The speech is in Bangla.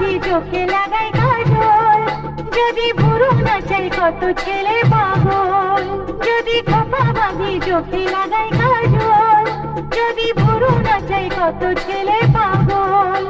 বাঁধি চোখে লাগাই কাজল, যদি ভুরু নাচাই কত ছেলে পাগল। যদি খোপা বাঁধি চোখে লাগাই কাজল, যদি ভুরু নাচাই কত ছেলে পাগল।